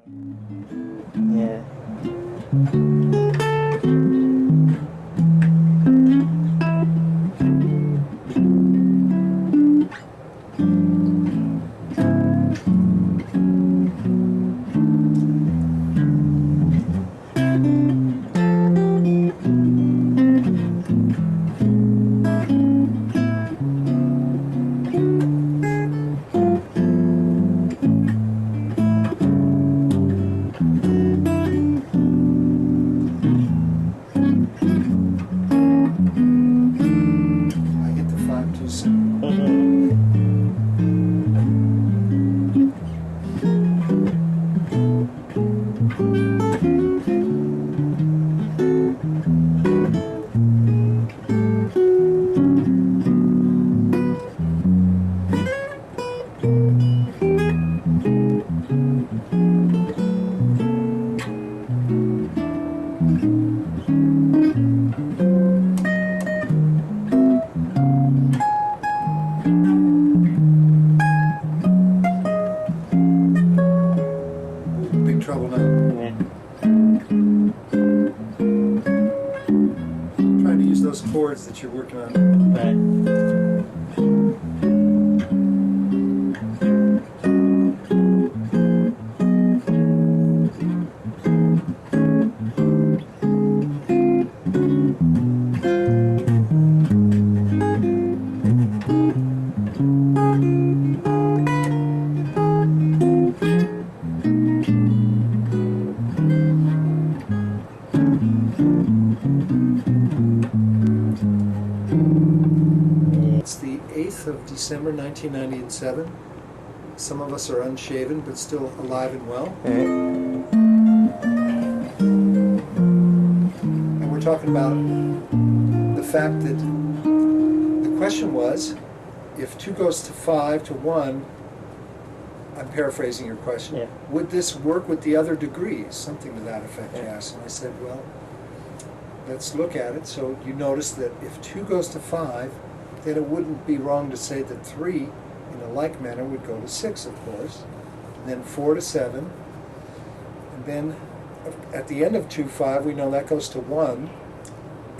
Yeah. I get the 5 too soon. Big trouble now. Yeah. Trying to use those chords that you're working on. Right. It's the 8th of December, 1997. Some of us are unshaven, but still alive and well. And we're talking about the fact that the question was, if 2 goes to 5 to 1, I'm paraphrasing your question, Yeah. would this work with the other degrees? Something to that effect, you asked. And I said, well, let's look at it. So you notice that if 2 goes to 5, then it wouldn't be wrong to say that 3, in a like manner, would go to 6, of course. And then 4 to 7. And then at the end of 2, 5, we know that goes to 1.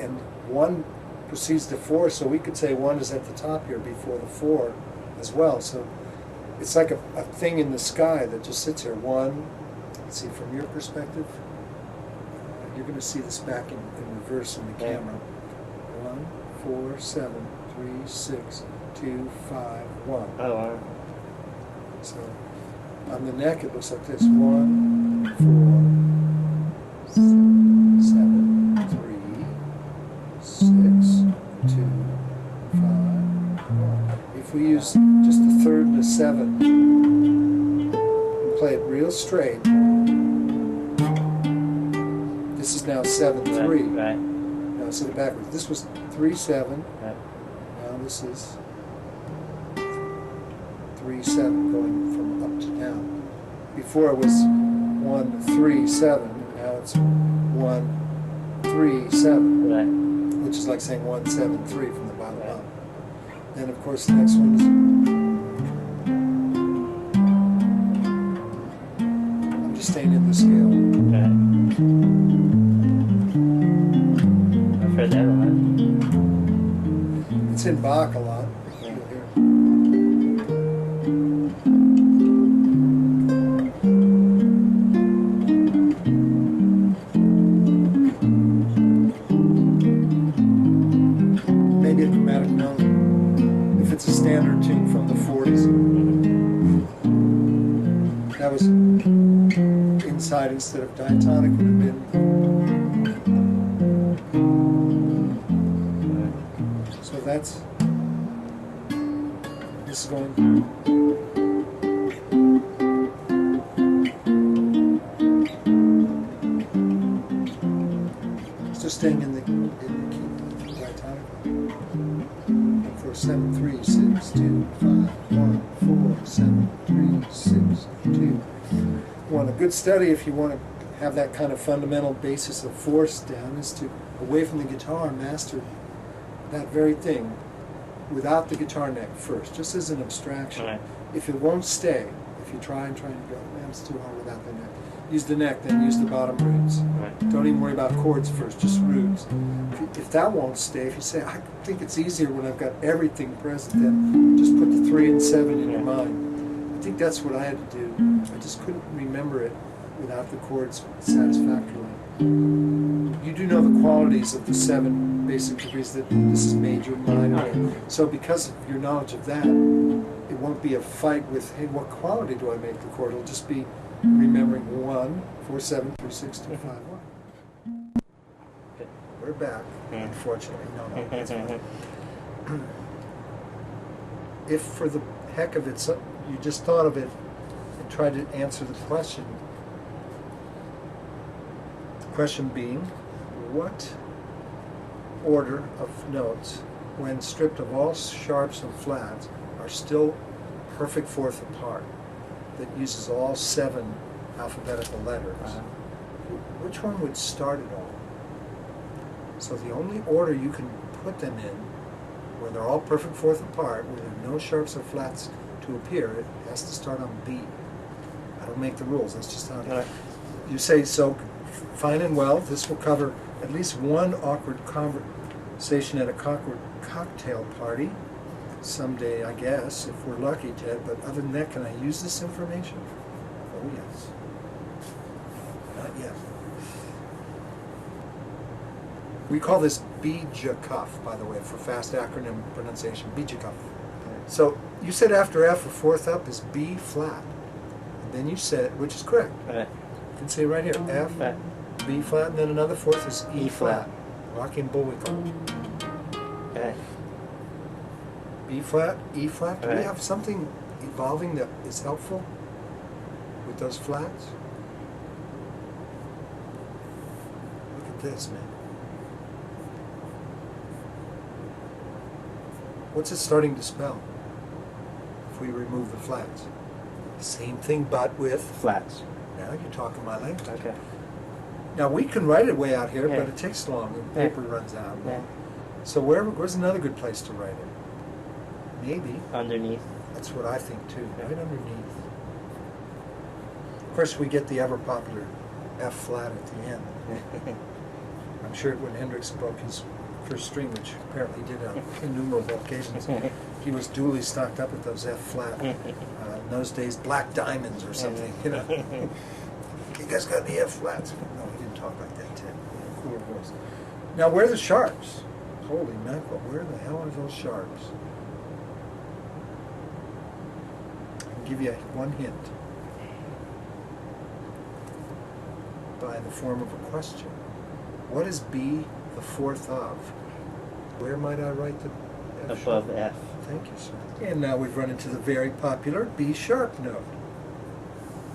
And 1 proceeds to 4, so we could say 1 is at the top here before the 4 as well. So it's like a thing in the sky that just sits here. 1, let's see, from your perspective, you're going to see this back in reverse in the camera. 1, 4, 7, 3, 6, 2, 5, 1. Oh, wow. So on the neck it looks like this. 1, 4, 7, 3, 6, 2, 5, 1. If we use just a third and a 7 and play it real straight, this is now 7, 3. Right. Now set it backwards. This was 3, 7. Right. Now this is 3, 7 going from up to down. Before it was 1, 3, 7. Now it's 1, 3, 7. Right. Which is like saying 1, 7, 3 from the bottom Right. up. Then of course the next one is, I'm just staying in the scale. Right. I've heard that one. It's in Bach a lot. Yeah. You'll hear. Maybe a chromatic note. If it's a standard tune from the 40s. That was inside instead of diatonic would have been. So that's, this is going. It's just staying in the key, diatonic. And for 7, 3, 6, 2, 5, 1, 4, 7, 3, 6, 2, 1. A good study, if you want to have that kind of fundamental basis of force down, is to, away from the guitar, master that very thing without the guitar neck first, just as an abstraction. Right. If it won't stay, if you try and go, man, it's too hard without the neck, use the neck, then use the bottom roots. Right. Don't even worry about chords first, just roots. If that won't stay, if you say, I think it's easier when I've got everything present, then just put the 3 and 7 in your mind. I think that's what I had to do. I just couldn't remember it without the chords satisfactorily. You do know the qualities of the 7 basic degrees, that this is major, minor. So because of your knowledge of that, it won't be a fight with, hey, what quality do I make the chord? It'll just be remembering 1, 4, 7, 3, 6, 2, 5, 1. We're back, unfortunately. No, that's fine. If for the heck of it, you just thought of it and tried to answer the question. The question being, what order of notes, when stripped of all sharps and flats, are still perfect fourth apart, that uses all 7 alphabetical letters? Which one would start it all? So the only order you can put them in, when they're all perfect fourth apart, where there are no sharps or flats to appear, it has to start on B. I don't make the rules, that's just how it is. You say, so fine and well, this will cover at least one awkward conversation at a cocktail party someday, I guess, if we're lucky, Ted, but other than that, can I use this information? Oh, yes. Not yet. We call this BJCUF, by the way, for fast acronym pronunciation, BJCUF. So you said after F, a fourth up is B flat. And then you said, which is correct. Right. You can say right here, F, Flat. B flat, and then another fourth is E E flat. flat. Rocking Bullwinkle. Okay. B flat, E flat. Do we Right. have something evolving that is helpful with those flats? Look at this, man. What's it starting to spell if we remove the flats? Same thing, but with... Flats. Now you're talking my language. Okay. Now we can write it way out here, Yeah. but it takes long. The Yeah. paper runs out. Yeah. So where's another good place to write it? Maybe. Underneath. That's what I think too. Yeah. Right underneath. Of course, we get the ever popular F flat at the end. I'm sure when Hendrix broke his first string, which apparently he did on innumerable occasions, he was duly stocked up with those F flat. In those days, black diamonds or something. You know. You guys got any F flats? No, he didn't talk like that, Ted. Cooler voice. Now, where are the sharps? Holy mackerel! Where the hell are those sharps? I'll give you one hint. By the form of a question. What is B the fourth of? Where might I write the F Above sharp? F. Thank you, sir. And now we've run into the very popular B sharp note.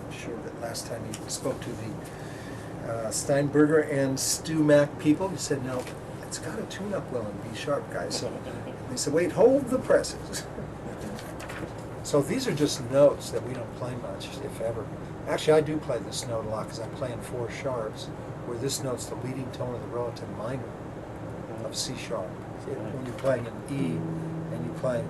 I'm sure that last time you spoke to the Steinberger and Stu Mac people, you said, no, it's got to tune up well in B sharp, guys. So they said, wait, hold the presses. So these are just notes that we don't play much, if ever. Actually, I do play this note a lot because I play in 4 sharps, where this note's the leading tone of the relative minor of C sharp. When you're playing an E and you play,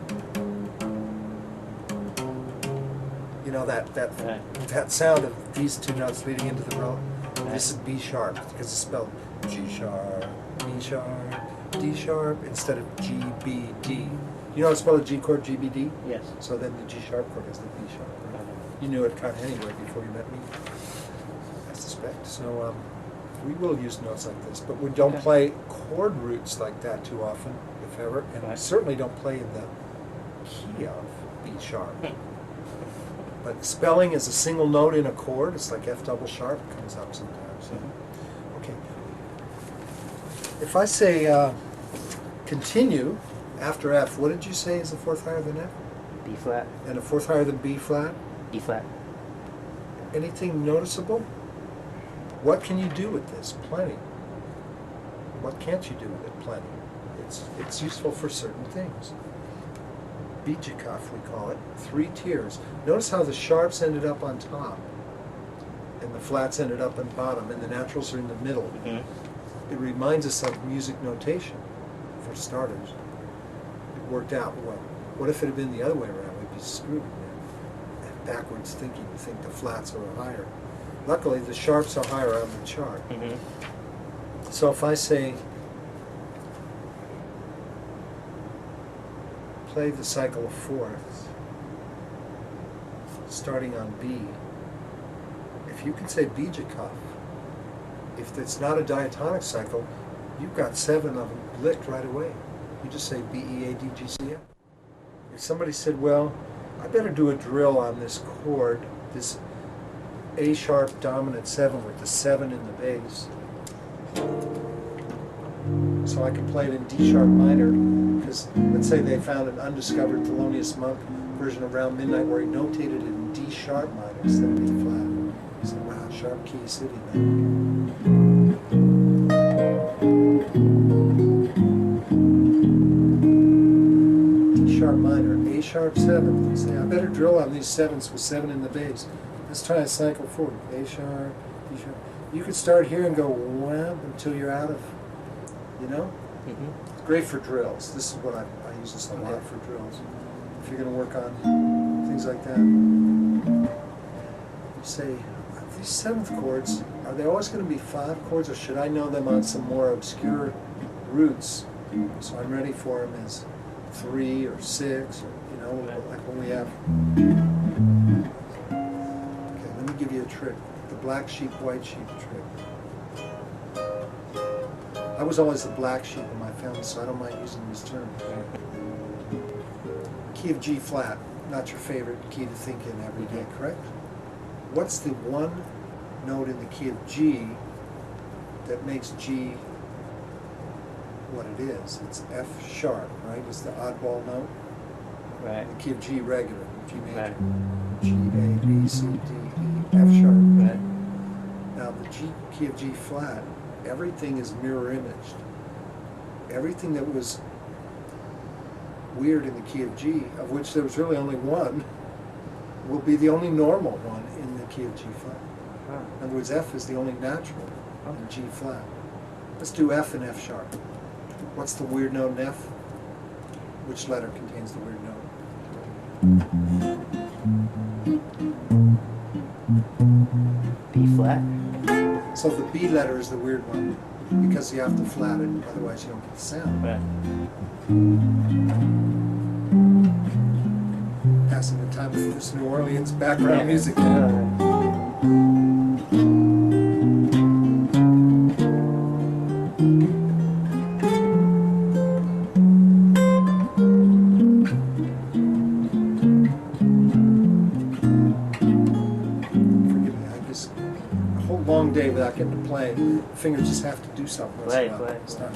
you know, that sound of these 2 notes leading into the relative. This is B sharp because it's spelled G sharp, B sharp, D sharp instead of G, B, D. You know how to spell a G chord, G, B, D? Yes. So then the G sharp chord is the B sharp. Right? You knew it kind of anyway before you met me, I suspect. So we will use notes like this, but we don't play chord roots like that too often, if ever, and we certainly don't play in the key of B sharp. But spelling is a single note in a chord. It's like F double sharp. It comes up sometimes. Okay. If I say continue after F, what did you say is a fourth higher than F? B flat. And a fourth higher than B flat? E flat. Anything noticeable? What can you do with this? Plenty. What can't you do with it? Plenty. It's useful for certain things. BJCUF, we call it. 3 tiers. Notice how the sharps ended up on top, and the flats ended up on bottom, and the naturals are in the middle. Mm-hmm. It reminds us of music notation, for starters. It worked out well. What if it had been the other way around? We'd be screwed. Backwards thinking, you think the flats are higher. luckily the sharps are higher on the chart. Mm-hmm. So if I say, play the cycle of fourths, starting on B, if you can say Bijikov, if it's not a diatonic cycle, you've got 7 of them licked right away. You just say B-E-A-D-G-C-F. If somebody said, well, I better do a drill on this chord, this A sharp dominant 7 with the 7 in the bass, so I can play it in D sharp minor, because let's say they found an undiscovered Thelonious Monk version of Around Midnight where he notated it in D sharp minor instead of B flat. You say, wow, sharp key city, man. D sharp minor, A sharp 7. You say, I better drill on these 7s with 7 in the bass. Let's try a cycle forward. A sharp, D sharp. You could start here and go wham until you're out of, you know? Mm-hmm. It's great for drills. This is what I use this a lot for drills. If you're going to work on things like that. You say, these 7th chords, are they always going to be 5 chords, or should I know them on some more obscure roots? So I'm ready for them as 3 or 6, or, you know, like when we have. Okay, let me give you a trick. The black sheep, white sheep trick. I was always the black sheep in my family, so I don't mind using these terms. Key of G flat, not your favorite key to think in every day, correct? What's the one note in the key of G that makes G what it is? It's F sharp, right? It's the oddball note. Right. The key of G regular, G major. Right. G, A, B, C, D, E, F sharp. Right. Now the key of G flat, everything is mirror imaged. Everything that was weird in the key of G, of which there was really only one, will be the only normal one in the key of G flat. Huh. In other words, F is the only natural in G flat. Let's do F and F sharp. What's the weird note in F? Which letter contains the weird note? B flat. So the B letter is the weird one, because you have to flat it, otherwise you don't get the sound. Right. Passing the time with this New Orleans background music. Long day without getting to play. Fingers just have to do something. Right. It's not